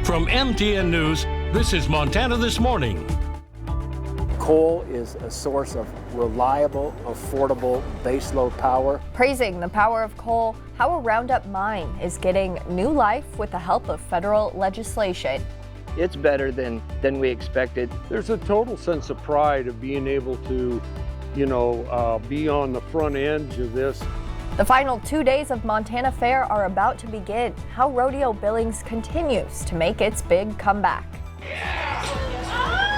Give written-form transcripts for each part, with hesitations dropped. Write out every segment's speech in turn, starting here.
From MTN News, this is Montana This Morning. Coal is a source of reliable, affordable baseload power. Praising the power of coal, how a Roundup mine is getting new life with the help of federal legislation. It's better than we expected. There's a total sense of pride of being able to, be on the front edge of this. The final 2 days of Montana Fair are about to begin. How Rodeo Billings continues to make its big comeback.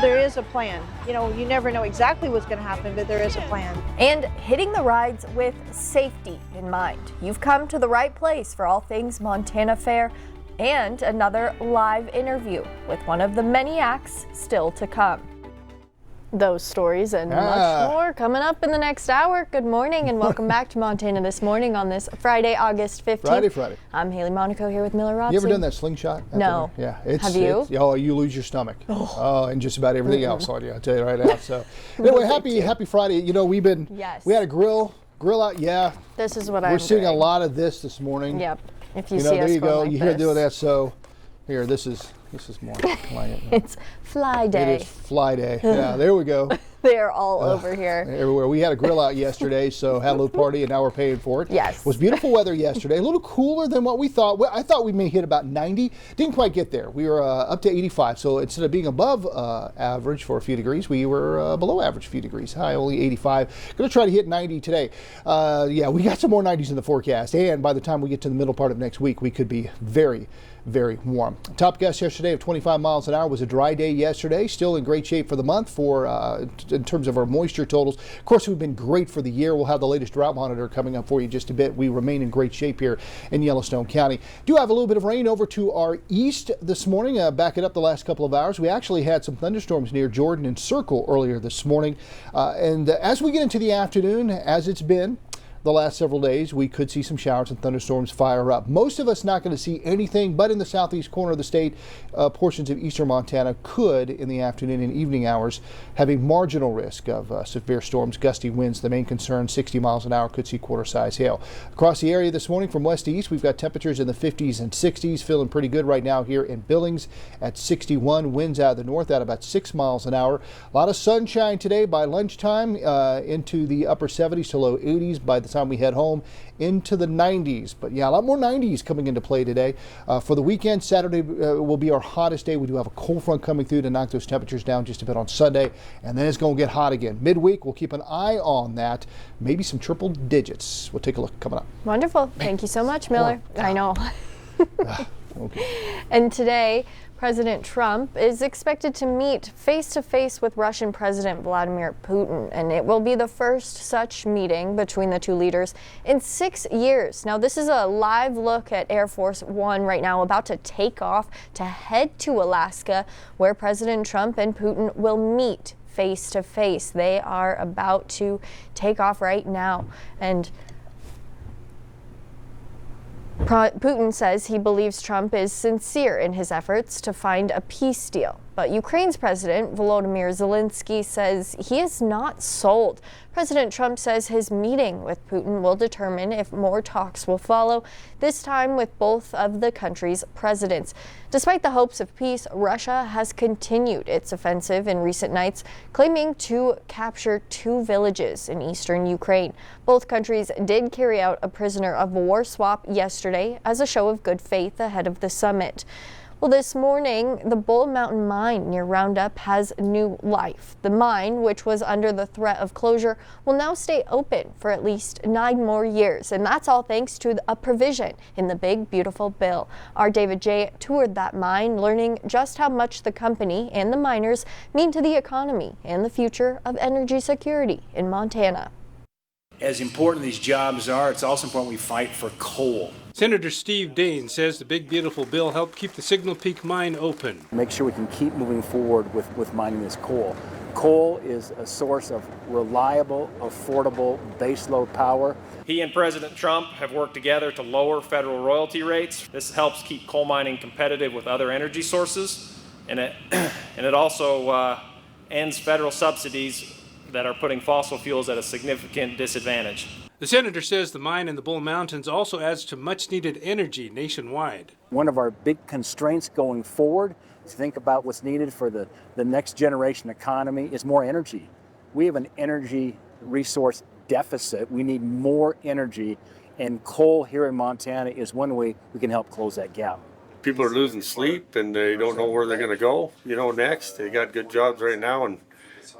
There is a plan. You never know exactly what's going to happen, but there is a plan. And hitting the rides with safety in mind. You've come to the right place for all things Montana Fair and another live interview with one of the many acts still to come. Those stories and much more coming up in the next hour. Good morning and welcome back to Montana This Morning on this Friday, August 15th. Friday. I'm Hailey Monaco here with Miller Robson. You ever done that slingshot? No. Yeah. Have you? You lose your stomach. And just about everything else on you, I'll tell you right now. So anyway, happy Friday. We had a grill out. Yeah. This is what We're seeing a lot of this morning. Yep. If you see there us you go. like You're doing that. So here, this is more like it. It's Fly Day. It is Fly Day. Yeah, there we go. They're all over here. Everywhere. We had a grill out yesterday, so had a little party, and now we're paying for it. Yes. It was beautiful weather yesterday. A little cooler than what we thought. Well, I thought we may hit about 90. Didn't quite get there. We were up to 85. So instead of being above average for a few degrees, we were below average a few degrees. High only 85. Going to try to hit 90 today. We got some more 90s in the forecast, and by the time we get to the middle part of next week, we could be very, very warm. Top gust yesterday of 25 miles an hour. Was a dry day yesterday. Still in great shape for the month in terms of our moisture totals. Of course, we've been great for the year. We'll have the latest drought monitor coming up for you in just a bit. We remain in great shape here in Yellowstone County. Do have a little bit of rain over to our east this morning. Back it up the last couple of hours. We actually had some thunderstorms near Jordan and Circle earlier this morning. And as we get into the afternoon, as it's been the last several days, we could see some showers and thunderstorms fire up. Most of us not going to see anything, but in the southeast corner of the state, portions of eastern Montana could, in the afternoon and evening hours, have a marginal risk of severe storms, gusty winds. The main concern, 60 miles an hour, could see quarter-size hail. Across the area this morning from west to east, we've got temperatures in the 50s and 60s, feeling pretty good right now here in Billings at 61. Winds out of the north at about 6 miles an hour. A lot of sunshine today by lunchtime, into the upper 70s to low 80s by the time we head home, into the 90s. But yeah, a lot more 90s coming into play today. For the weekend, Saturday will be our hottest day. We do have a cold front coming through to knock those temperatures down just a bit on Sunday, and then it's going to get hot again. Midweek, we'll keep an eye on that. Maybe some triple digits. We'll take a look coming up. Wonderful. Thank you so much, Miller. I know. Okay. And today, President Trump is expected to meet face-to-face with Russian President Vladimir Putin, and it will be the first such meeting between the two leaders in 6 years. Now, this is a live look at Air Force One right now, about to take off to head to Alaska, where President Trump and Putin will meet face-to-face. They are about to take off right now, and Putin says he believes Trump is sincere in his efforts to find a peace deal. But Ukraine's President Volodymyr Zelensky says he is not sold. President Trump says his meeting with Putin will determine if more talks will follow, this time with both of the country's presidents. Despite the hopes of peace, Russia has continued its offensive in recent nights, claiming to capture 2 villages in eastern Ukraine. Both countries did carry out a prisoner of war swap yesterday as a show of good faith ahead of the summit. Well, this morning, the Bull Mountain mine near Roundup has new life. The mine, which was under the threat of closure, will now stay open for at least 9 more years. And that's all thanks to a provision in the Big Beautiful Bill. Our David J. toured that mine, learning just how much the company and the miners mean to the economy and the future of energy security in Montana. As important these jobs are, it's also important we fight for coal. Senator Steve Daines says the Big Beautiful Bill helped keep the Signal Peak mine open. Make sure we can keep moving forward with mining this coal. Coal is a source of reliable, affordable baseload power. He and President Trump have worked together to lower federal royalty rates. This helps keep coal mining competitive with other energy sources, and it also ends federal subsidies that are putting fossil fuels at a significant disadvantage. The senator says the mine in the Bull Mountains also adds to much-needed energy nationwide. One of our big constraints going forward, to think about what's needed for the next generation economy, is more energy. We have an energy resource deficit. We need more energy, and coal here in Montana is one way we can help close that gap. People are losing sleep and they don't know where they're going to go, next. They got good jobs right now, and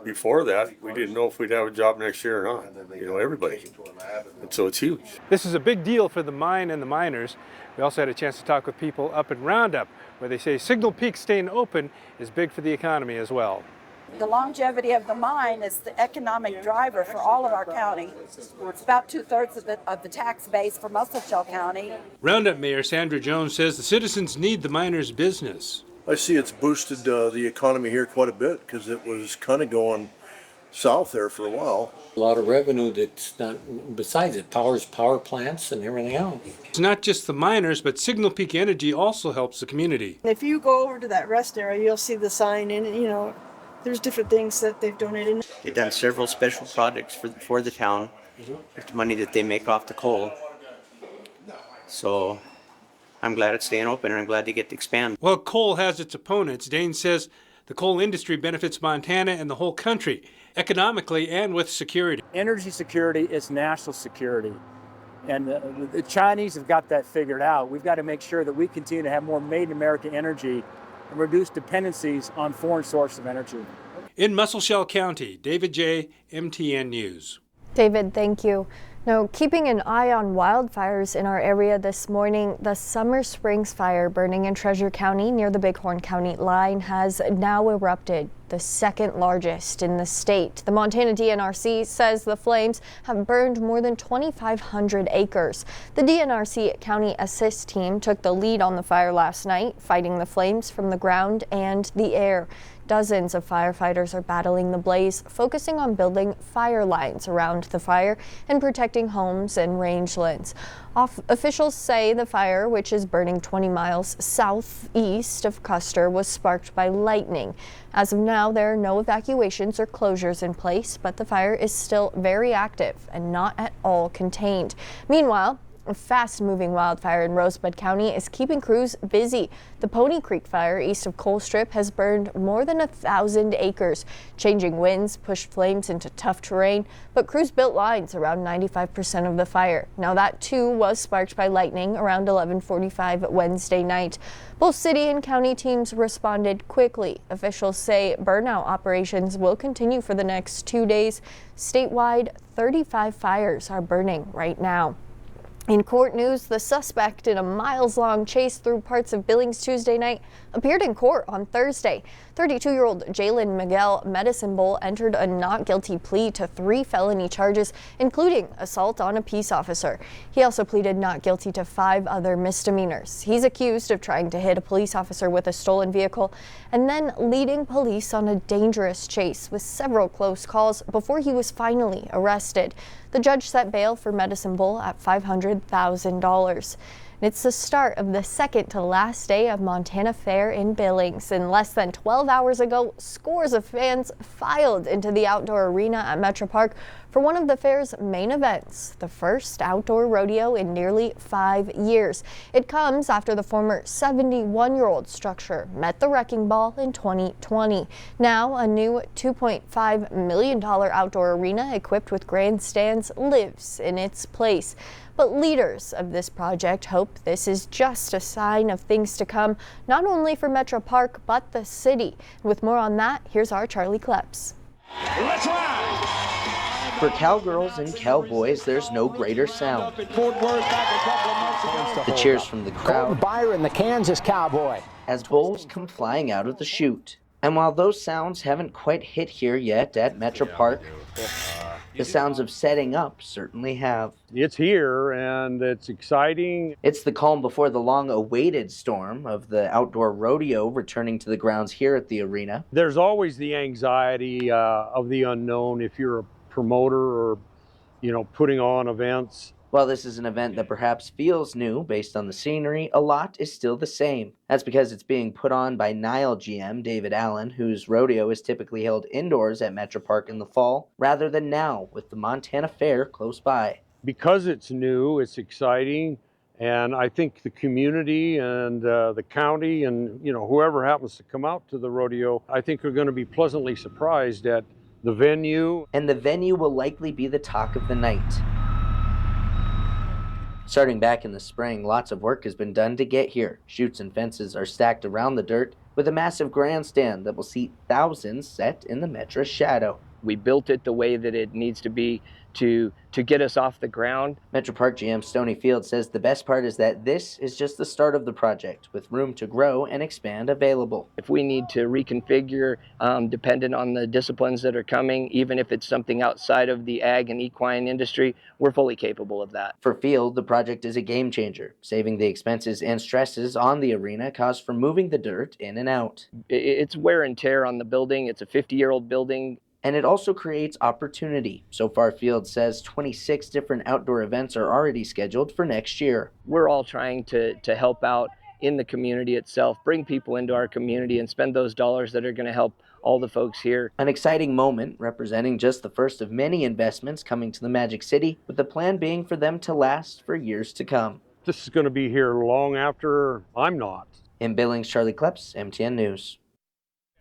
before that, we didn't know if we'd have a job next year or not, everybody. And so it's huge. This is a big deal for the mine and the miners. We also had a chance to talk with people up in Roundup, where they say Signal Peak staying open is big for the economy as well. The longevity of the mine is the economic driver for all of our county. It's about 2/3 of the tax base for Muscle County. Roundup Mayor Sandra Jones says the citizens need the miners' business. I see it's boosted the economy here quite a bit because it was kind of going south there for a while. A lot of revenue that's not, besides it powers power plants and everything else. It's not just the miners, but Signal Peak Energy also helps the community. If you go over to that rest area, you'll see the sign and there's different things that they've donated. They've done several special projects for the town with the money that they make off the coal. So I'm glad it's staying open, and I'm glad to get to expand. While coal has its opponents, Dane says the coal industry benefits Montana and the whole country, economically and with security. Energy security is national security. And the Chinese have got that figured out. We've got to make sure that we continue to have more made in America energy and reduce dependencies on foreign sources of energy. In Muscle County, David J., MTN News. David, thank you. Now, keeping an eye on wildfires in our area this morning, the Summer Springs fire burning in Treasure County near the Bighorn County line has now erupted, the second largest in the state. The Montana DNRC says the flames have burned more than 2,500 acres. The DNRC County Assist Team took the lead on the fire last night, fighting the flames from the ground and the air. Dozens of firefighters are battling the blaze, focusing on building fire lines around the fire and protecting homes and rangelands. Officials say the fire, which is burning 20 miles southeast of Custer, was sparked by lightning. As of now, there are no evacuations or closures in place, but the fire is still very active and not at all contained. Meanwhile, a fast-moving wildfire in Rosebud County is keeping crews busy. The Pony Creek fire east of Coal Strip has burned more than 1,000 acres. Changing winds pushed flames into tough terrain, but crews built lines around 95% of the fire. Now that too was sparked by lightning around 11:45 Wednesday night. Both city and county teams responded quickly. Officials say burnout operations will continue for the next 2 days. Statewide, 35 fires are burning right now. In court news, the suspect in a miles-long chase through parts of Billings Tuesday night appeared in court on Thursday. 32-year-old Jalen Miguel Medicine Bowl entered a not guilty plea to 3 felony charges, including assault on a peace officer. He also pleaded not guilty to 5 other misdemeanors. He's accused of trying to hit a police officer with a stolen vehicle and then leading police on a dangerous chase with several close calls before he was finally arrested. The judge set bail for Medicine Bowl at $500,000. It's the start of the second to last day of Montana Fair in Billings. And less than 12 hours ago, scores of fans filed into the outdoor arena at Metro Park for one of the fair's main events, the first outdoor rodeo in nearly 5 years. It comes after the former 71-year-old structure met the wrecking ball in 2020. Now, a new $2.5 million outdoor arena equipped with grandstands lives in its place. But leaders of this project hope this is just a sign of things to come, not only for Metro Park, but the city. With more on that, here's our Charlie Kleps. Let's ride! For cowgirls and cowboys, there's no greater sound. The cheers from the crowd. Byron, the Kansas cowboy. As bulls come flying out of the chute. And while those sounds haven't quite hit here yet at Metro Park, the sounds of setting up certainly have. It's here and it's exciting. It's the calm before the long-awaited storm of the outdoor rodeo returning to the grounds here at the arena. There's always the anxiety of the unknown if you're a promoter or, putting on events. While this is an event that perhaps feels new based on the scenery, a lot is still the same. That's because it's being put on by Nile GM David Allen, whose rodeo is typically held indoors at Metro Park in the fall, rather than now with the Montana Fair close by. Because it's new, it's exciting, and I think the community and the county and whoever happens to come out to the rodeo, I think are going to be pleasantly surprised at the venue. And the venue will likely be the talk of the night. Starting back in the spring, lots of work has been done to get here. Chutes and fences are stacked around the dirt with a massive grandstand that will seat thousands set in the Metra shadow. We built it the way that it needs to be to get us off the ground. Metro Park GM Stoney Field says the best part is that this is just the start of the project, with room to grow and expand available. If we need to reconfigure, dependent on the disciplines that are coming, even if it's something outside of the ag and equine industry, we're fully capable of that. For Field, the project is a game changer, saving the expenses and stresses on the arena caused from moving the dirt in and out. It's wear and tear on the building. It's a 50-year-old building. And it also creates opportunity. So far, Field says 26 different outdoor events are already scheduled for next year. We're all trying to help out in the community itself, bring people into our community and spend those dollars that are going to help all the folks here. An exciting moment representing just the first of many investments coming to the Magic City, with the plan being for them to last for years to come. This is going to be here long after I'm not. In Billings, Charlie Kleps, MTN News.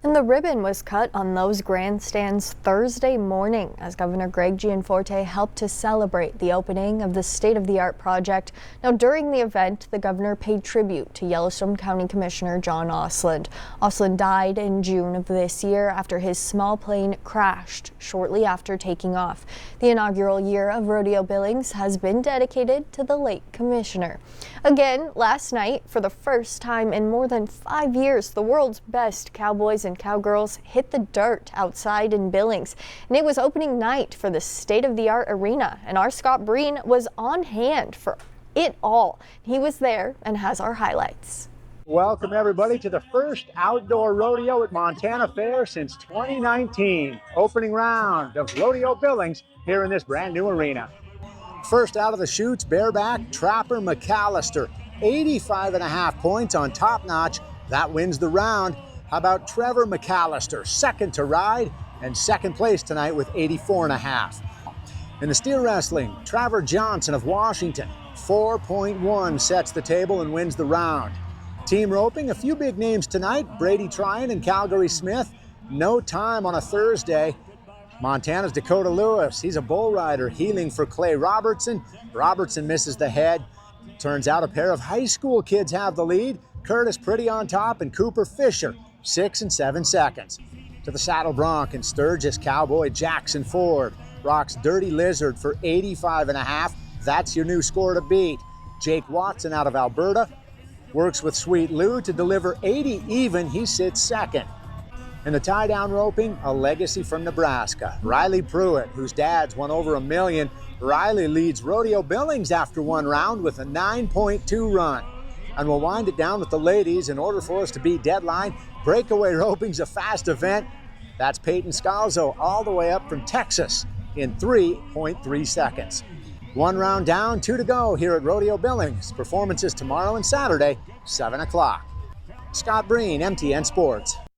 And the ribbon was cut on those grandstands Thursday morning as Governor Greg Gianforte helped to celebrate the opening of the state-of-the-art project. Now, during the event, the governor paid tribute to Yellowstone County Commissioner John Osland. Osland died in June of this year after his small plane crashed shortly after taking off. The inaugural year of Rodeo Billings has been dedicated to the late commissioner. Again, last night, for the first time in more than 5 years, the world's best cowboys and cowgirls hit the dirt outside in Billings. And it was opening night for the state-of-the-art arena, and our Scott Breen was on hand for it all. He was there and has our highlights. Welcome everybody to the first outdoor rodeo at Montana Fair since 2019. Opening round of Rodeo Billings here in this brand new arena. First out of the chutes, bareback Trapper McAllister. 85.5 points on Top Notch. That wins the round. How about Trevor McAllister, second to ride and second place tonight with 84.5. In the steer wrestling, Trevor Johnson of Washington, 4.1 sets the table and wins the round. Team roping, a few big names tonight, Brady Tryon and Calgary Smith. No time on a Thursday. Montana's Dakota Lewis, he's a bull rider, heeling for Clay Robertson. Robertson misses the head. Turns out a pair of high school kids have the lead. Curtis Pretty on top and Cooper Fisher, 6 and 7 seconds. To the saddle bronc and Sturgis cowboy Jackson Ford rocks Dirty Lizard for 85.5. That's your new score to beat. Jake Watson out of Alberta works with Sweet Lou to deliver 80 even. He sits second. In the tie-down roping, a legacy from Nebraska. Riley Pruitt, whose dad's won over $1 million. Riley leads Rodeo Billings after one round with a 9.2 run. And we'll wind it down with the ladies in order for us to beat deadline. Breakaway roping's a fast event. That's Peyton Scalzo all the way up from Texas in 3.3 seconds. One round down, 2 to go here at Rodeo Billings. Performances tomorrow and Saturday, 7 o'clock. Scott Breen, MTN Sports.